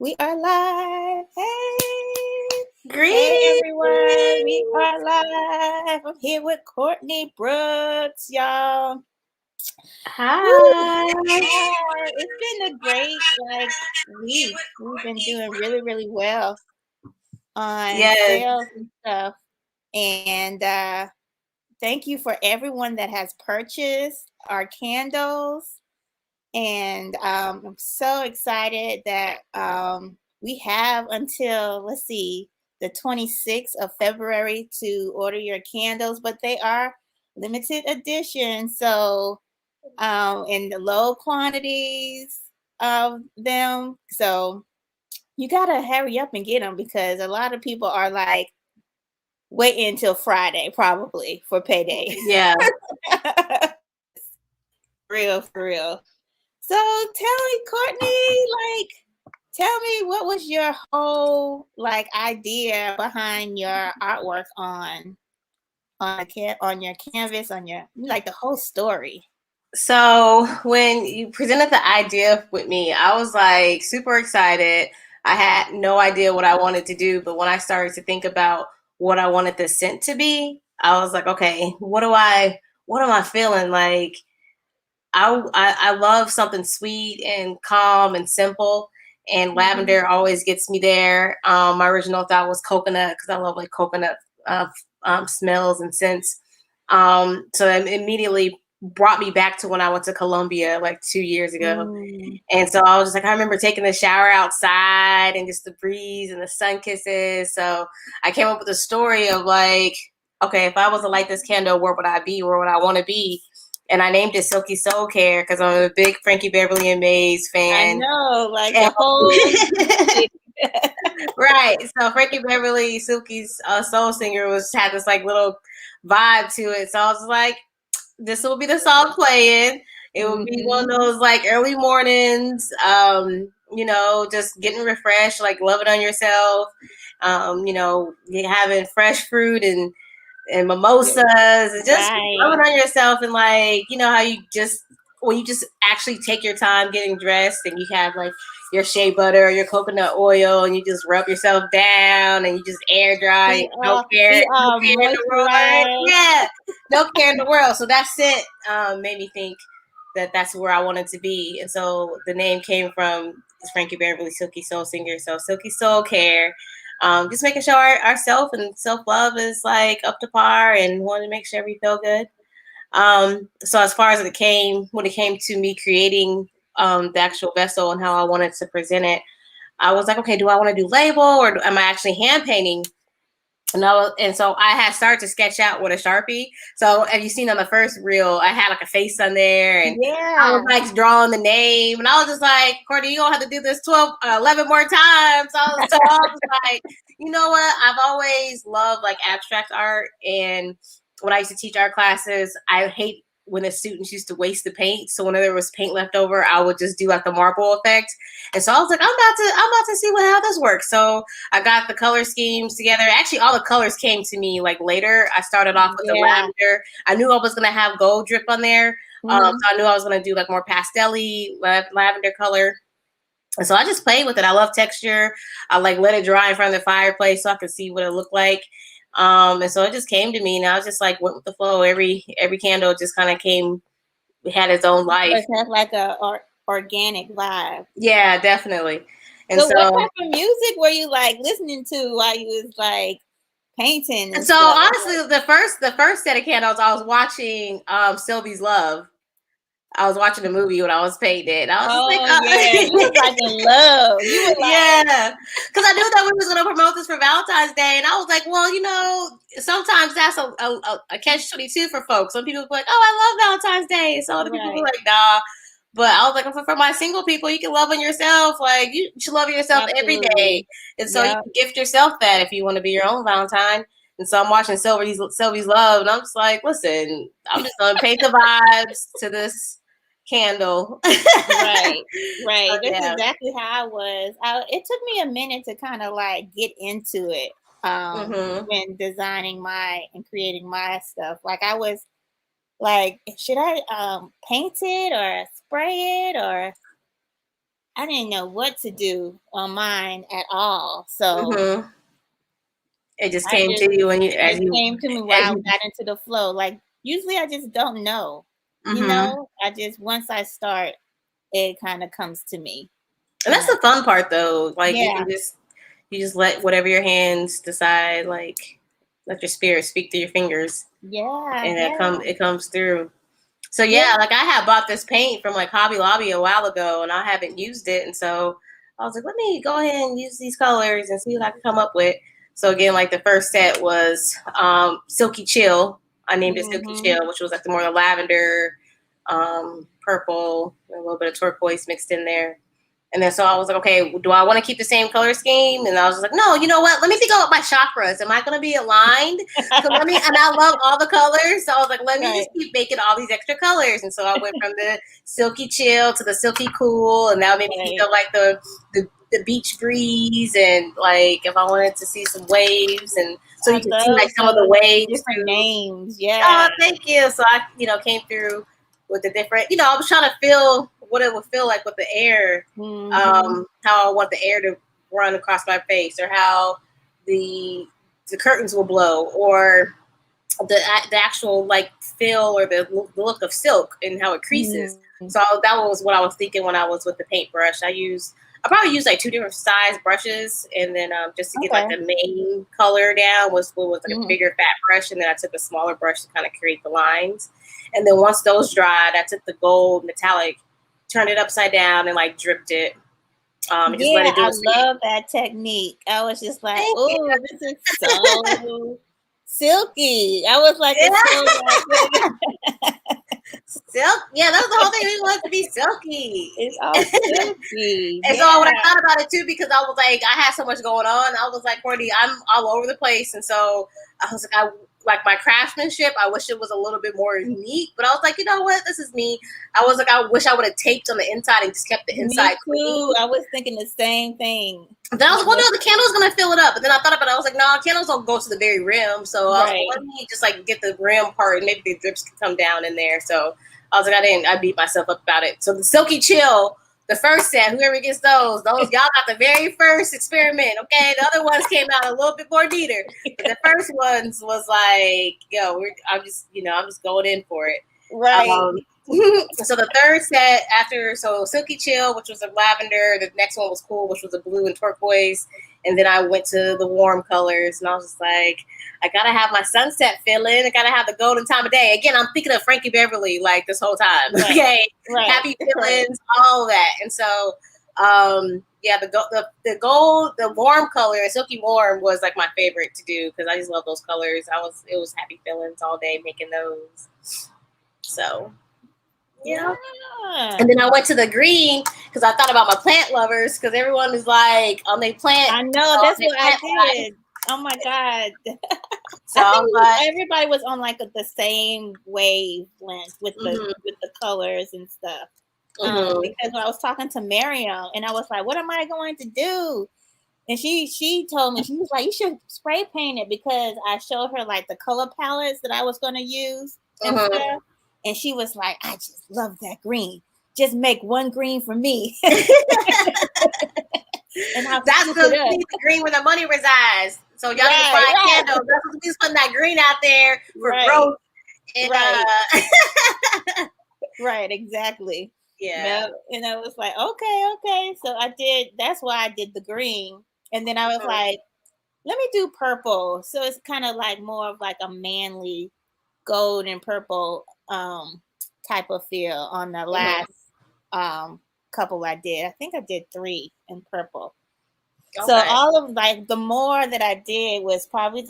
We are live. Hey. Hey, Greetings. everyone. We are live. I'm here with Courtney Brooks, y'all. Hi. Hi. It's been a great week. We've been doing really, really well on Yes. sales and stuff. And thank you for everyone that has purchased our candles. And I'm so excited that we have until, let's see, the 26th of February to order your candles, but they are limited edition. So, in the low quantities of them. So, you got to hurry up and get them because a lot of people are like waiting until Friday, probably for payday. Yeah. For real. So tell me, Courtney, tell me what was your whole idea behind your artwork on your canvas, on your the whole story. So when you presented the idea with me, I was like super excited. I had no idea what I wanted to do, but when I started to think about what I wanted the scent to be, I was like, okay, what am I feeling like? I love something sweet and calm and simple, and lavender always gets me there. My original thought was coconut because I love like coconut uh, smells and scents. So it immediately brought me back to when I went to Colombia like 2 years ago. And so I was just like, I remember taking the shower outside and just the breeze and the sun kisses. So I came up with a story of like, okay, if I was to light this candle, where would I be? Where would I want to be? And I named it Silky Soul Care because I'm a big Frankie Beverly and Maze I fan. know, the whole Right. So Frankie Beverly, Silky's soul singer, had this like little vibe to it. So I was like, this will be the song playing. It will be one of those like early mornings, just getting refreshed, like loving on yourself, having fresh fruit and mimosas and just loving on yourself. And like, you know how you just, when you just actually take your time getting dressed and you have like your shea butter or your coconut oil and you just rub yourself down and you just air dry, no care in the world. Yeah, no care in the world. So that's it. Made me think that that's where I wanted to be. And so the name came from Frankie Beverly, Silky Soul Singer. So Silky Soul Care. Just making sure our self and self-love is like up to par and wanting to make sure we feel good. So as far as when it came to me creating the actual vessel and how I wanted to present it, I was like, okay, do I want to do label or am I actually hand painting? And so I had started to sketch out with a Sharpie. So have you seen on the first reel, I had like a face on there and I was like drawing the name and I was just like, Courtney, you don't have to do this 11 more times. So I was like, you know what? I've always loved like abstract art. And when I used to teach art classes, I hate when the students used to waste the paint. So when there was paint left over, I would just do like the marble effect. And so I was like, I'm about to see how this works. So I got the color schemes together. Actually, all the colors came to me like later. I started off with the lavender. I knew I was gonna have gold drip on there. So I knew I was gonna do like more pastel-y lavender color. And so I just played with it. I love texture. I like let it dry in front of the fireplace so I could see what it looked like. And so it just came to me, and I was just like went with the flow. Every candle just kind of came, had its own life. It has like a organic vibe. Yeah, definitely. And so what type of music were you like listening to while you was like painting? And so honestly, the first set of candles I was watching Sylvie's Love. I was watching the movie when I was painting. I was like, yeah, you was like in love. You were like, yeah, because I knew that we was going to promote this for Valentine's Day, and I was like, well, sometimes that's a catch-22 for folks. Some people be like, oh, I love Valentine's Day. So other people be like, nah. But I was like, for my single people, you can love on yourself. Like you should love yourself every day, and so you can gift yourself that if you want to be your own Valentine. And so I'm watching Sylvie's Love, and I'm just like, listen, I'm just gonna paint the vibes to this candle. right. That's exactly how I was. It took me a minute to kind of like get into it when designing and creating my stuff. Like I was like, should I paint it or spray it? Or I didn't know what to do on mine at all. So Mm-hmm. It just came to you when it just came to me while I got into the flow. Like usually I just don't know. Mm-hmm. I just once I start, it kind of comes to me. And that's the fun part though. Like Yeah. you just let whatever your hands decide, like let your spirit speak through your fingers. Yeah. And Yeah. it comes through. So Yeah. yeah, like I had bought this paint from like Hobby Lobby a while ago and I haven't used it. And so I was like, let me go ahead and use these colors and see what I can come up with. So again, like the first set was Silky Chill. I named it Silky Chill, which was like the more the lavender, purple, and a little bit of turquoise mixed in there. And then so I was like, okay, do I want to keep the same color scheme? And I was just like, no, you know what? Let me think about my chakras. Am I going to be aligned? So and I love all the colors. So I was like, let me just keep making all these extra colors. And so I went from the silky chill to the silky cool. And that made me feel like the beach breeze. And like if I wanted to see some waves. And so you can see like some of the waves. Different names. Yeah. Oh, thank you. So I, came through with the different, I was trying to feel what it would feel like with the air, how I want the air to run across my face, or how the curtains will blow, or the actual like feel or the look of silk and how it creases. So that was what I was thinking when I was with the paintbrush. I probably used like 2 different size brushes, and then just to get like the main color down was like a bigger fat brush, and then I took a smaller brush to kind of create the lines. And then once those dried, I took the gold metallic, turned it upside down, and like dripped it. Just let it do its thing. I love that technique. I was just like, oh, this is so silky. I was like, silk. Yeah, that was the whole thing. We wanted to be silky. It's all silky. And so when I thought about it too, because I was like, I had so much going on. I was like, Courtney, I'm all over the place, and so I was like, like my craftsmanship, I wish it was a little bit more unique. But I was like, you know what? This is me. I was like, I wish I would have taped on the inside and just kept the inside clean. I was thinking the same thing. Then I was like, well, no, the candle's going to fill it up. But then I thought about it. I was like, no, candles don't go to the very rim. So I was like, let me just like get the rim part and maybe the drips can come down in there. So I was like, I beat myself up about it. So the Silky Chill, the first set, whoever gets those, y'all got the very first experiment. Okay. The other ones came out a little bit more neater. But the first ones was like, I'm just going in for it. Right. So the third set so Silky Chill, which was a lavender, the next one was cool, which was a blue and turquoise. And then I went to the warm colors, and I was just like, I gotta have my sunset feeling. I gotta have the golden time of day. Again, I'm thinking of Frankie Beverly like this whole time. Right. Okay, right. Happy feelings, all of that. And so, the gold, the warm color, silky warm was like my favorite to do because I just love those colors. It was happy feelings all day making those. So. Yeah. And then I went to the green because I thought about my plant lovers because everyone is like on their plant. I know that's what I did. Oh my God. So I think everybody was on like the same wavelength with the colors and stuff. Because I was talking to Miriam and I was like, what am I going to do? And she told me, she was like, you should spray paint it because I showed her like the color palettes that I was going to use and stuff. And she was like, I just love that green. Just make one green for me. And that's the green where the money resides. So y'all can buy candles. That's what we putting that green out there for growth. And, right, exactly. Yeah. And I was like, okay. So that's why I did the green. And then I was like, let me do purple. So it's kind of like more of like a manly gold and purple type of feel on the last couple I did. I think I did 3 in purple. Okay. So all of like the more that I did was probably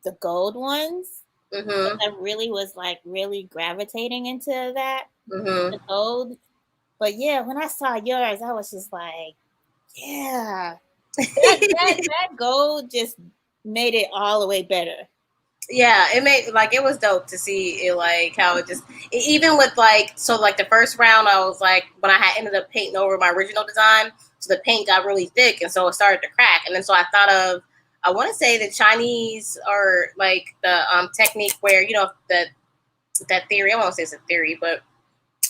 the gold ones. I really was like really gravitating into that the gold. But yeah, when I saw yours, I was just like, yeah, that gold just made it all the way better. Yeah, it was dope to see it, like how even with like the first round I was like when I had ended up painting over my original design, so the paint got really thick and so it started to crack, and then so I thought of, I want to say the Chinese or like the technique where that theory, I won't say it's a theory, but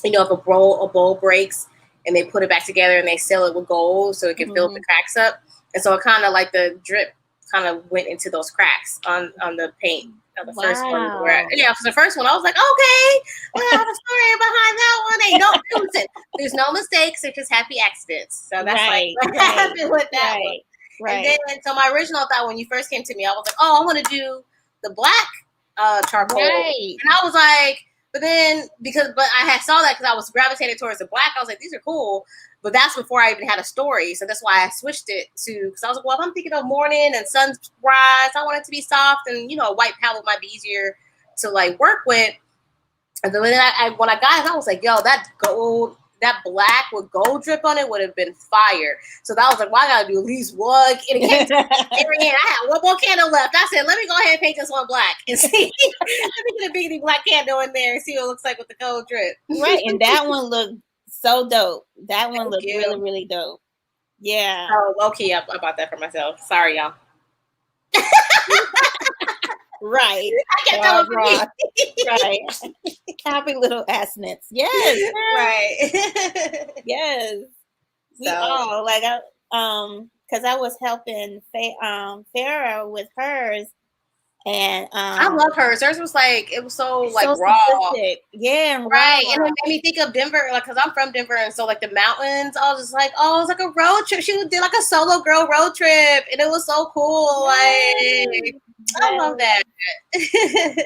if a bowl breaks and they put it back together and they seal it with gold so it can fill the cracks up. And so it kind of like the drip kind of went into those cracks on the paint. The first one, for the first one, I was like, okay, we have a story behind that one. Listen, there's no mistakes, they're just happy accidents. So that's what happened with that one. Right. And then, so my original thought when you first came to me, I was like, oh, I want to do the black charcoal, and I was like, but I had saw that because I was gravitated towards the black. I was like, these are cool. But that's before I even had a story. So that's why I switched it to, because I was like, well, if I'm thinking of morning and sunrise, I want it to be soft. And, a white palette might be easier to like work with. And then when I got it, I was like, yo, that black with gold drip on it would have been fire. So that was like, well, I got to do at least one. And I had one more candle left. I said, let me go ahead and paint this one black and see. Let me get a big black candle in there and see what it looks like with the gold drip. Right. And that one looked so dope. That one looked really, really dope. Yeah. Oh, low-key, I bought that for myself. Sorry, y'all. Right. I get that one right. Happy little assnets. Yes. Right. Yes. We all like because I was helping Farrah with hers. And I love hers. Hers was like, it was so like so raw. Specific. Yeah, and right. Raw. And it made me think of Denver, like, because I'm from Denver, and so like the mountains, I was just like, oh, it's like a road trip. She did like a solo girl road trip, and it was so cool. Like, I love that.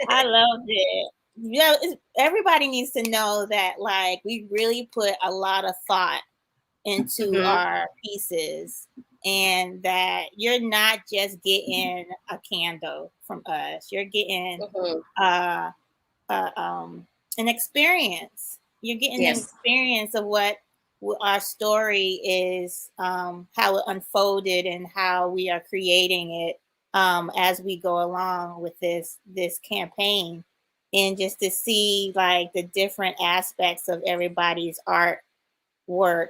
I loved it. Everybody needs to know that like we really put a lot of thought into our pieces. And that you're not just getting a candle from us. You're getting an experience. You're getting an experience of what our story is, how it unfolded, and how we are creating it as we go along with this campaign. And just to see like the different aspects of everybody's artwork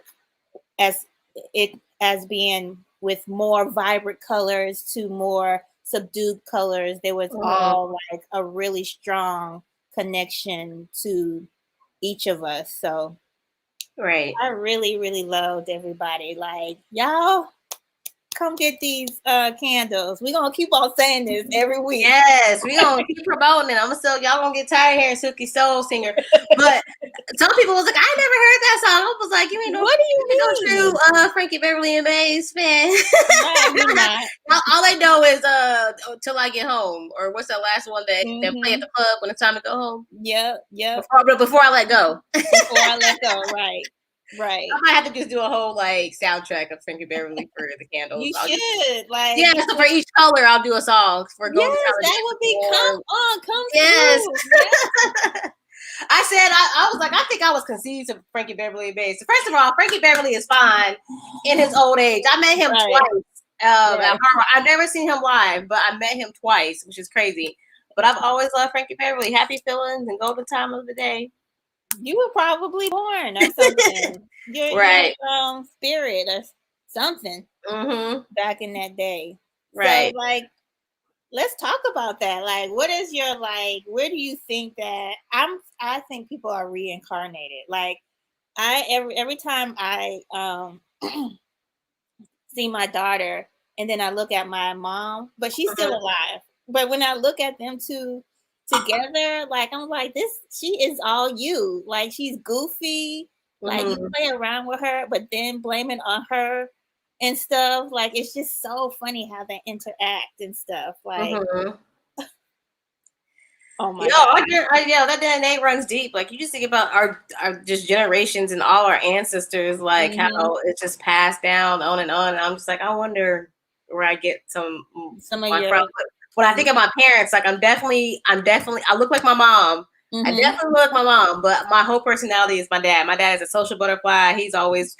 as being with more vibrant colors to more subdued colors. There was all like a really strong connection to each of us. So I really, really loved everybody. Like, y'all come get these candles. We're gonna keep on saying this every week. Yes, we're gonna keep promoting it. I'm gonna say y'all gonna get tired of hearing Silky Soul Singer. But some people was like, I never heard that song. I was like, you ain't no, what do you mean? No true Frankie Beverly and Maze fan. All I know is Till I Get Home, or what's that last one that play at the club when it's time to go home? Yep. Before I let go. Before I let go, right. Right. I might have to just do a whole like soundtrack of Frankie Beverly for the candles. You should like so for each color I'll do a song for golden color. That would be come yes. Yes. I said I was like, I think I was conceived of Frankie Beverly and Maze. First of all, Frankie Beverly is fine in his old age. I met him twice. I've never seen him live, but I met him twice, which is crazy. But I've always loved Frankie Beverly. Happy feelings and golden time of the day. You were probably born or something. Your spirit or something back in that day. Right. So, like, let's talk about that. Like, what is your like? Where do you think that I think people are reincarnated. Like, every time I see my daughter, and then I look at my mom, but she's still alive. But when I look at them two together, like I'm like, she is all you. Like she's goofy, like you play around with her, but then blame it on her and stuff. Like it's just so funny how they interact and stuff. Like oh my god. That DNA runs deep. Like you just think about our just generations and all our ancestors, like how it's just passed down on and on. And I'm just like, I wonder where I get some of your when I think of my parents, like I look like my mom. I definitely look like my mom, but my whole personality is my dad. My dad is a social butterfly. He's always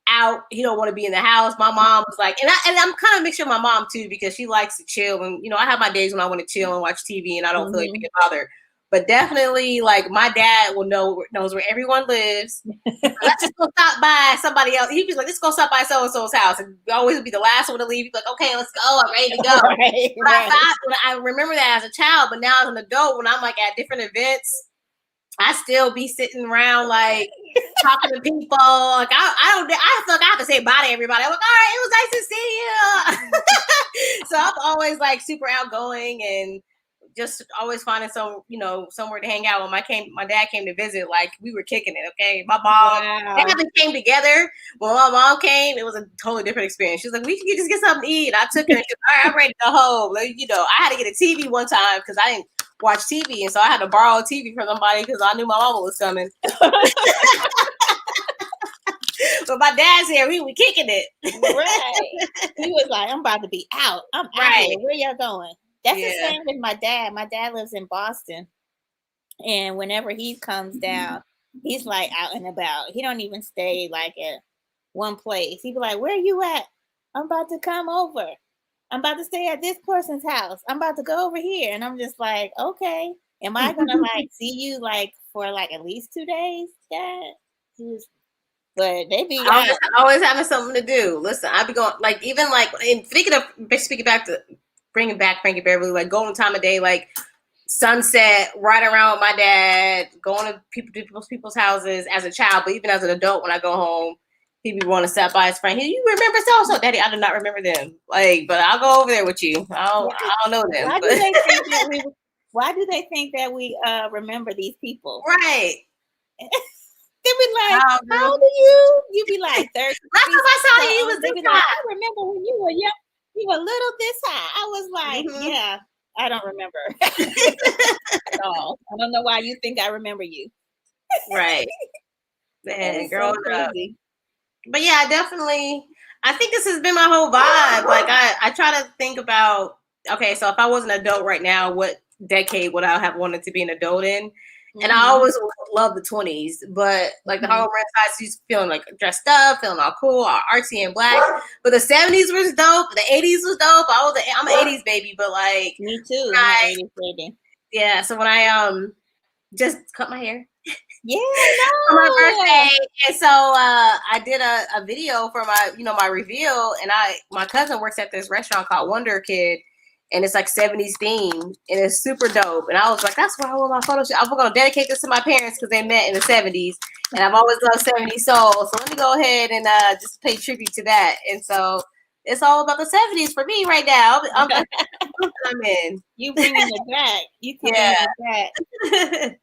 out. He don't want to be in the house. My mom was like, and I'm kind of mixed with my mom too, because she likes to chill. And I have my days when I want to chill and watch TV and I don't feel like being bothered. But definitely, like my dad knows where everyone lives. Let's just go stop by somebody else. He'd be like, let's go stop by so and so's house, and we always be the last one to leave. He'd be like, okay, let's go. I'm ready to go. I remember that as a child, but now as an adult, when I'm like at different events, I still be sitting around like talking to people. Like I feel like I have to say bye to everybody. I'm like, all right, it was nice to see you. So I'm always like super outgoing and just always finding somewhere to hang out. When my dad came to visit, like we were kicking it. Okay, my mom, they haven't came together. When my mom came, it was a totally different experience. She was like, we can just get something to eat. I took her and she was like, all right, I'm ready to go home. Like, I had to get a TV one time because I didn't watch TV, and so I had to borrow a TV from somebody because I knew my mama was coming. But my dad's here. We kicking it. Right. He was like, I'm about to be out. I'm out here. Where y'all going? That's the same with my dad. My dad lives in Boston. And whenever he comes down, he's like out and about. He don't even stay like at one place. He be like, where are you at? I'm about to come over. I'm about to stay at this person's house. I'm about to go over here. And I'm just like, okay. Am I gonna like see you like for like at least 2 days, Dad? But they be always having something to do. Listen, I be going like even like and speaking back to bringing back Frankie Beverly, like golden time of day, like sunset, right around with my dad, going to people's houses as a child, but even as an adult, when I go home, he'd be wanting to stop by his friend. You remember so? Daddy, I do not remember them. Like, but I'll go over there with you. I don't know them. Why do they think that we remember these people? Right. They be like, how old are you? You be like 30. Last time I saw you was this high. I remember when you were young, you were little this high. I was like, yeah, I don't remember at all. I don't know why you think I remember you. Right. Man, growing up. But yeah, I think this has been my whole vibe. Like I try to think about, okay, so if I was an adult right now, what decade would I have wanted to be an adult in? And I always love the 20s, but like the Harlem Renaissance, feeling like dressed up, feeling all cool, all artsy and black. But the 70s was dope. The 80s was dope. I'm an 80s baby, but like me too. I'm an 80s baby. Yeah. So when I just cut my hair. Yeah, for my birthday, and so I did a video for my reveal, and my cousin works at this restaurant called Wonder Kid. And it's like 70s themed, and it's super dope. And I was like, that's why I want my photo shoot. I'm going to dedicate this to my parents because they met in the 70s. And I've always loved 70s soul. So let me go ahead and just pay tribute to that. And so it's all about the 70s for me right now. I'm in. You bringing it back. You bringing it back.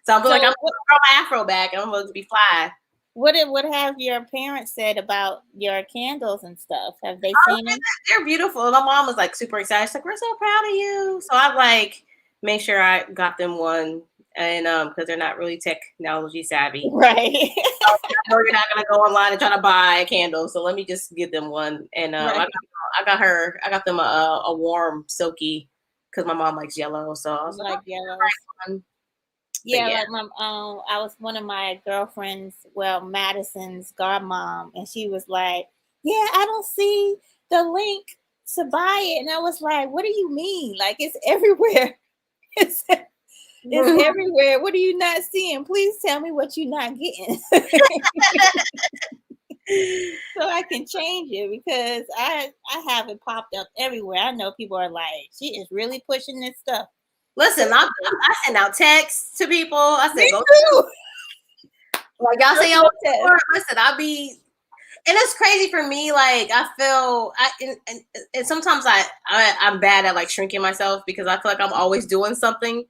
So I'm like, I'm going to throw my afro back, and I'm going to be fly. What have your parents said about your candles and stuff? Have they seen them? They're beautiful. My mom was like super excited. She's like, we're so proud of you. So I like made sure I got them one, and because they're not really technology savvy. Right. So I know you're not gonna go online and try to buy a candle. So let me just get them one. And right. I got them a warm silky because my mom likes yellow. So I was like yellow. Yeah, like I was one of my girlfriends, Madison's godmom, and she was like, yeah, I don't see the link to buy it. And I was like, what do you mean? Like, it's everywhere. It's everywhere. What are you not seeing? Please tell me what you're not getting. So I can change it, because I have it popped up everywhere. I know people are like, she is really pushing this stuff. Listen, I send out texts to people. I said, go too. Like y'all say, y'all listen. And it's crazy for me. Like I feel, and sometimes I'm bad at like shrinking myself because I feel like I'm always doing something.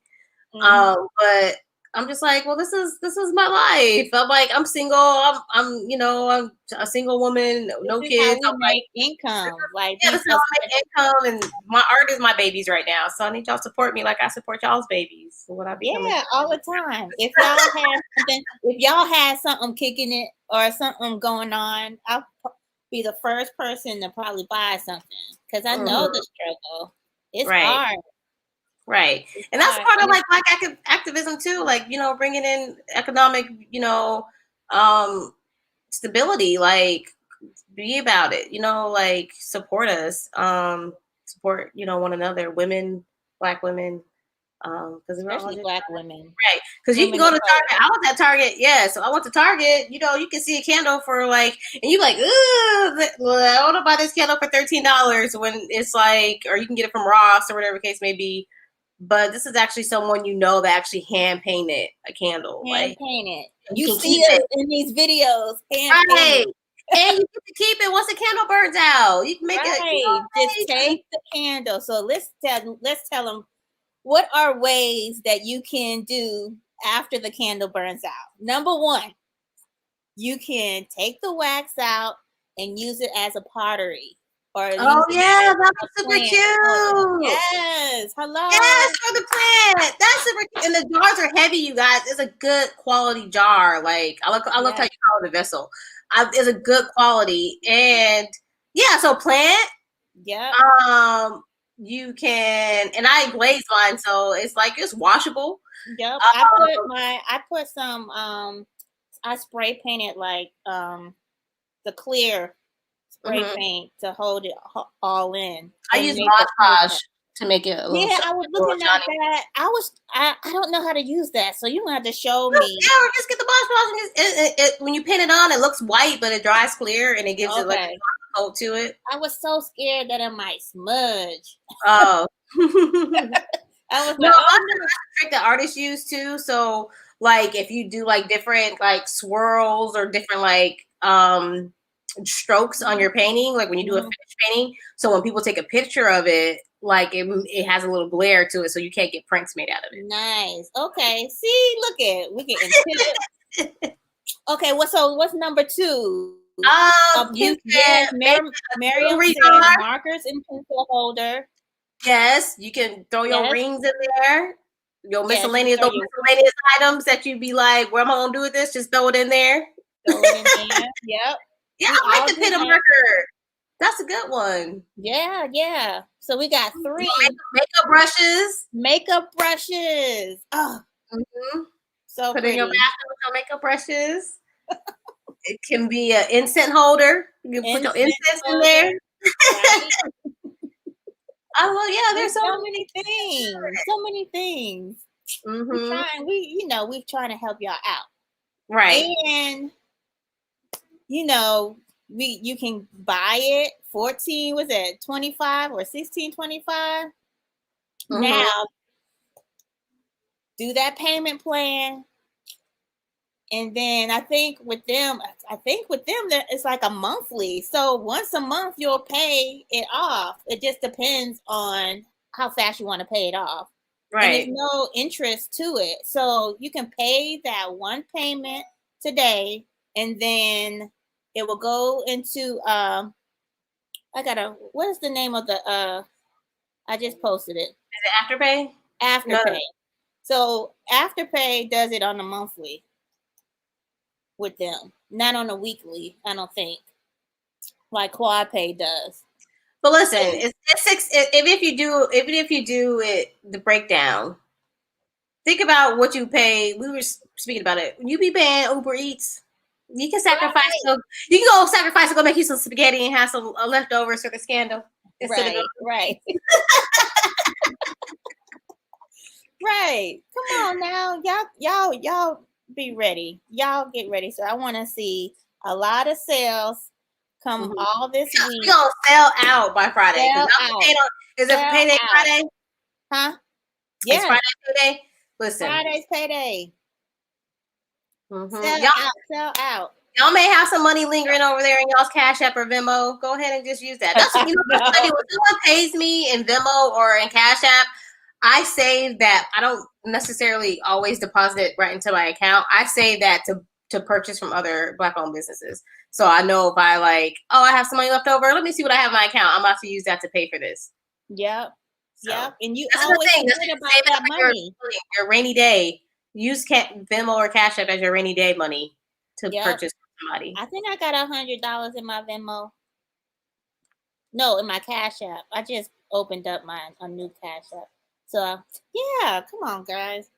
But I'm just like, well, this is my life. I'm like, I'm single. I'm a single woman, no kids. How we make income. Like, this is how I make income, and my art is my babies right now. So I need y'all to support me like I support y'all's babies. So what I be all the time. If y'all had something kicking it or something going on, I'll be the first person to probably buy something, because I know the struggle. It's hard. Right. And that's part of like black activism too, like, bringing in economic, stability, like be about it, like support us, support, one another, women, black women, because especially black women. Right. Because you can go to Target. I was at Target. Yeah. So I went to Target, you can see a candle for like, and you like, I want to buy this candle for $13 when it's like, or you can get it from Ross or whatever case may be. but this is actually someone that actually hand painted a candle. Hand painted. You can see keep it in these videos. Hand right. painted. And you get to keep it once the candle burns out. You can make it. Just take the candle. So let's tell them what are ways that you can do after the candle burns out. Number one, you can take the wax out and use it as a pottery. Oh yeah, that's super cute. Yes, hello. Yes, for the plant. That's super cute. And the jars are heavy, you guys. It's a good quality jar. Like I look how you call the vessel. It's a good quality, and yeah. So plant. Yeah. You can, and I glaze mine, so it's like it's washable. Yep. I put some. I spray painted like the clear spray paint to hold it all in. I use Mod Podge to make it a little. Yeah, I was looking at that. I don't know how to use that, so you have to show me. Yeah, or just get the Mod Podge. When you paint it on, it looks white, but it dries clear, and it gives it like a coat to it. I was so scared that it might smudge. Oh. I was no, that's a trick that artists use too. So, like, if you do like different like swirls or different like strokes on your painting, like when you do a finished painting, so when people take a picture of it, like it has a little glare to it, so you can't get prints made out of it. Nice. Okay. See, look at we getting tips. Okay. What's number 2? You can Miriam markers and pencil holder. Yes, you can throw your rings in there. Your miscellaneous items that you'd be like, what am I gonna do with this? Just throw it in there. Throw it in there. Yep. Yeah, I like the pen and marker. That's a good one. Yeah, yeah. So we got 3 makeup brushes. Makeup brushes. Oh, so put pretty. in your bathroom with your makeup brushes. It can be an incense holder. You can put your incense in there. Right. There's so many things. So many things. We're trying to help y'all out. Right. And you can buy it 14, was it 25 or 16.25? Now do that payment plan. And then I think with them that it's like a monthly. So once a month you'll pay it off. It just depends on how fast you want to pay it off. Right. And there's no interest to it. So you can pay that one payment today, and then it will go into what is the name of the I just posted it. Is it Afterpay? Afterpay. No. So Afterpay does it on a monthly with them, not on a weekly, I don't think, like QuadPay does. But listen, it's if you do it the breakdown, think about what you pay. We were speaking about it. When you be paying Uber Eats, you can sacrifice. Right. You can go sacrifice and go make you some spaghetti and have some leftovers for the scandal. Right. Right. Come on now, y'all be ready. Y'all get ready. So I want to see a lot of sales come all this week. We're gonna sell out by Friday. Is it payday Friday? Huh? Yeah. It's Friday payday. Listen. Friday's payday. Sell out. Y'all may have some money lingering over there in y'all's Cash App or Venmo. Go ahead and just use that. That's when someone pays me in Venmo or in Cash App, I save that. I don't necessarily always deposit it right into my account. I save that to purchase from other Black-owned businesses. So I know if I I have some money left over, let me see what I have in my account. I'm about to use that to pay for this. Yep. So, yep. And you always forget about that money. Your rainy day. Use Venmo or Cash App as your rainy day money to purchase from somebody. I think I got $100 in my Venmo. No, in my Cash App. I just opened up a new Cash App. So yeah, come on, guys.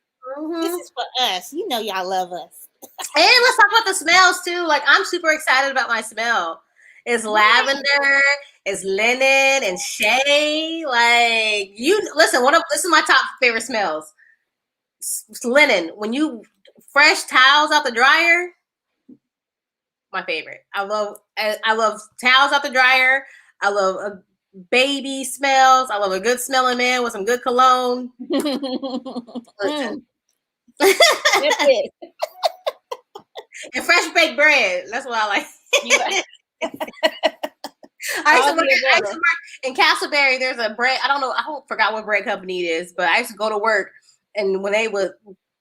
This is for us. You know y'all love us. And let's talk about the smells too. Like, I'm super excited about my smell. It's lavender, it's linen and shea. Like, this is my top favorite smells. It's linen. When you fresh towels out the dryer, my favorite. I love towels out the dryer. I love baby smells. I love a good smelling man with some good cologne. Listen. And fresh baked bread. That's what I like. I used to work in Castleberry. There's a bread. I forgot what bread company it is, but I used to go to work, and when they would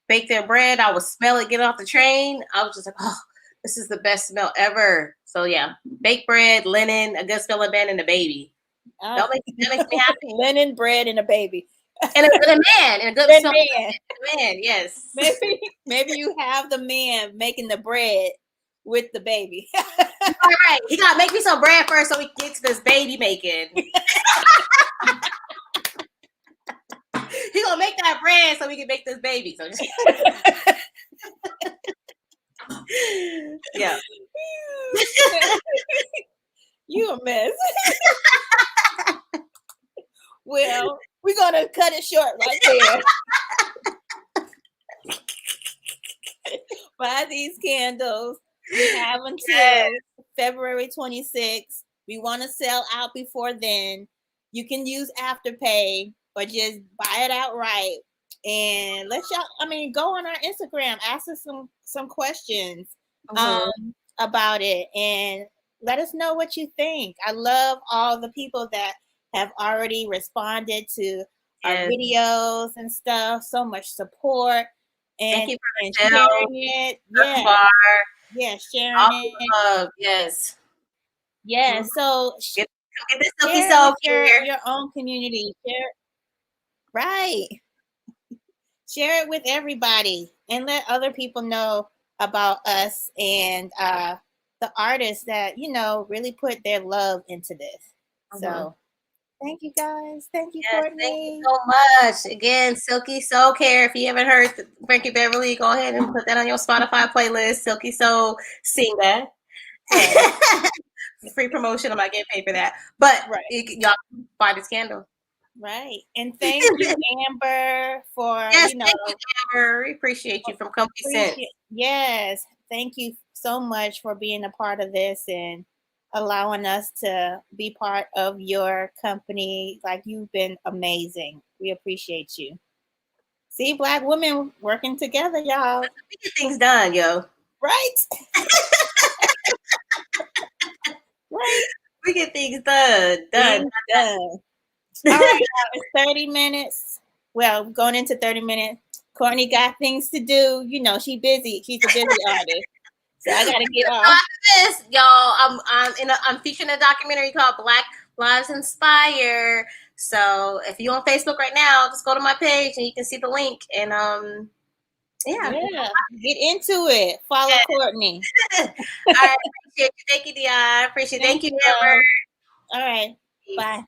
bake their bread, I would smell it get off the train. I was just like, oh, this is the best smell ever. So yeah, baked bread, linen, a good smelling man, and a baby. That makes me happy. Linen, bread, and a baby. And a man, and a good smelling man. Yes. Maybe you have the man making the bread with the baby. All right, he gotta make me some bread first so we can get to this baby making. He gonna make that bread so we can make this baby. So just yeah. You a mess. Well, we're gonna cut it short right there. Buy these candles. We have until February 26th. We want to sell out before then. You can use Afterpay or just buy it outright. And go on our Instagram, ask us some questions about it, and let us know what you think. I love all the people that have already responded to our videos and stuff. So much support. And, thank you for sharing it. Sharing it. Yes. Yeah. So get this Silky Soul your own community. Share it with everybody and let other people know about us and the artists that really put their love into this. So thank you guys. Thank you, Courtney. Thank you so much. Again, Silky Soul Care. If you haven't heard Frankie Beverly, go ahead and put that on your Spotify playlist. Silky Soul Singer. Free promotion. I'm not getting paid for that. But y'all buy this candle. Right. And thank you, Amber, for thank you, Amber. We appreciate you from ComfiScent. Yes. Thank you so much for being a part of this and allowing us to be part of your company. Like, you've been amazing. We appreciate you. See, Black women working together, y'all. We get things done, yo. Right? Right. We get things done. Done. All right, now it's 30 minutes. Well, going into 30 minutes. Courtney got things to do. She's busy. She's a busy artist. So I gotta get off. This, y'all. I'm featuring a documentary called Black Lives Inspire. So if you're on Facebook right now, just go to my page and you can see the link. And get into it. Follow Courtney. I appreciate you. Thank you, Dion. Thank you, Amber. All right. Bye.